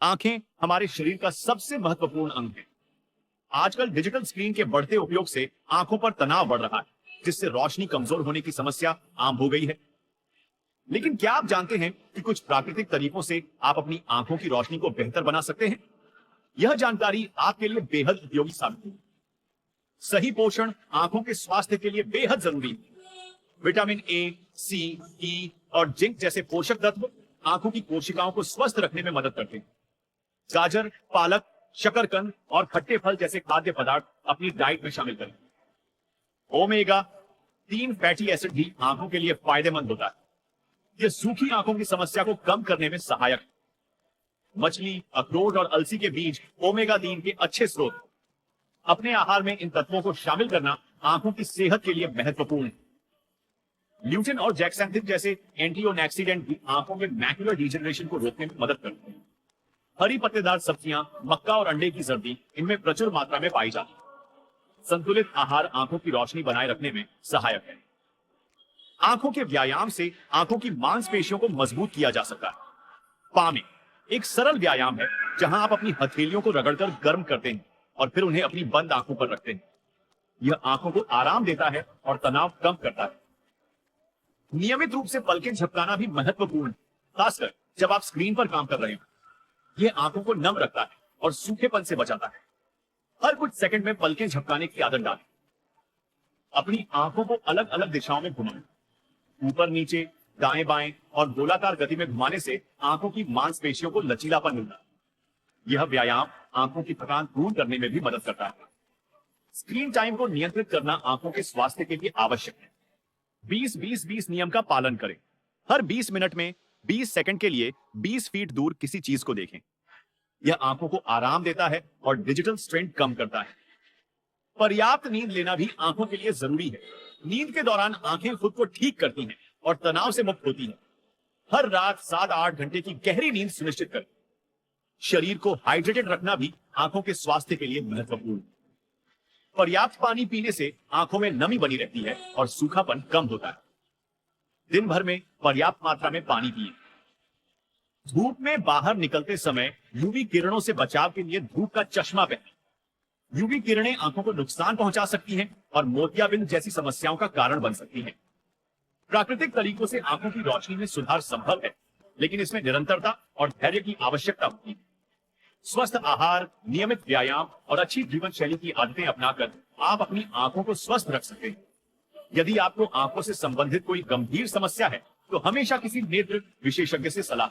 आंखें हमारे शरीर का सबसे महत्वपूर्ण अंग है। आजकल डिजिटल स्क्रीन के बढ़ते उपयोग से आंखों पर तनाव बढ़ रहा है, जिससे रोशनी कमजोर होने की समस्या आम हो गई है। लेकिन क्या आप जानते हैं कि कुछ प्राकृतिक तरीकों से आप अपनी आंखों की रोशनी को बेहतर बना सकते हैं? यह जानकारी आपके लिए बेहद उपयोगी साबित होगी। सही पोषण आंखों के स्वास्थ्य के लिए बेहद जरूरी है। विटामिन ए, सी, ई और जिंक जैसे पोषक तत्व आंखों की कोशिकाओं को स्वस्थ रखने में मदद करते हैं। गाजर, पालक, शकरकंद और खट्टे फल जैसे खाद्य पदार्थ अपनी डाइट में शामिल करें। ओमेगा 3 फैटी एसिड भी आंखों के लिए फायदेमंद होता है। यह सूखी आंखों की समस्या को कम करने में सहायक है। मछली, अखरोट और अलसी के बीज ओमेगा 3 के अच्छे स्रोत हैं। अपने आहार में इन तत्वों को शामिल करना आंखों की सेहत के लिए महत्वपूर्ण है। ल्यूटिन और जेक्सांथिन जैसे एंटीऑक्सीडेंट भी आंखों में मैकुलर डिजेनरेशन को रोकने में मदद करते हैं। हरी पत्तेदार सब्जियां, मक्का और अंडे की जर्दी इनमें प्रचुर मात्रा में पाई जाती है। संतुलित आहार आंखों की रोशनी बनाए रखने में सहायक है। आंखों के व्यायाम से आंखों की मांसपेशियों को मजबूत किया जा सकता है। पामिंग एक सरल व्यायाम है जहां आप अपनी हथेलियों को रगड़कर गर्म करते हैं और फिर उन्हें अपनी बंद आंखों पर रखते हैं। यह आंखों को आराम देता है और तनाव कम करता है। नियमित रूप से पलकें झपकाना भी महत्वपूर्ण है, खासकर जब आप स्क्रीन पर काम कर रहे हो। यह आंखों को नम रखता है और सूखेपन से बचाता है। हर कुछ सेकंड में पलकें झपकाने की आदत डालें। अपनी आंखों को अलग अलग दिशाओं में घुमाएं। ऊपर नीचे, दाएं बाएं और गोलाकार गति में घुमाने से आंखों की मांसपेशियों को लचीलापन मिलता है। यह व्यायाम आंखों की थकान दूर करने में भी मदद करता है। स्क्रीन टाइम को नियंत्रित करना आंखों के स्वास्थ्य के लिए आवश्यक है। 20-20-20 नियम का पालन करें। हर 20 मिनट में 20 सेकंड के लिए 20 फीट दूर किसी चीज को देखें। यह आंखों को आराम देता है और डिजिटल स्ट्रेन कम करता है। पर्याप्त नींद लेना भी आंखों के लिए जरूरी है। नींद के दौरान आंखें खुद को ठीक करती हैं और तनाव से मुक्त होती हैं। हर रात 7-8 घंटे की गहरी नींद सुनिश्चित करें। शरीर को हाइड्रेटेड रखना भी आंखों के स्वास्थ्य के लिए महत्वपूर्ण है। पर्याप्त पानी पीने से आंखों में नमी बनी रहती है और सूखापन कम होता है। दिन भर में पर्याप्त मात्रा में पानी पिएं। धूप में बाहर निकलते समय यूवी किरणों से बचाव के लिए धूप का चश्मा पहनें। यूवी किरणें आंखों को नुकसान पहुंचा सकती हैं और मोतियाबिंद जैसी समस्याओं का कारण बन सकती हैं। प्राकृतिक तरीकों से आंखों की रोशनी में सुधार संभव है, लेकिन इसमें निरंतरता और धैर्य की आवश्यकता होती है। स्वस्थ आहार, नियमित व्यायाम और अच्छी जीवन शैली की आदतें अपनाकर आप अपनी आंखों को स्वस्थ रख सकते हैं। यदि आपको आंखों से संबंधित कोई गंभीर समस्या है, तो हमेशा किसी नेत्र विशेषज्ञ से सलाह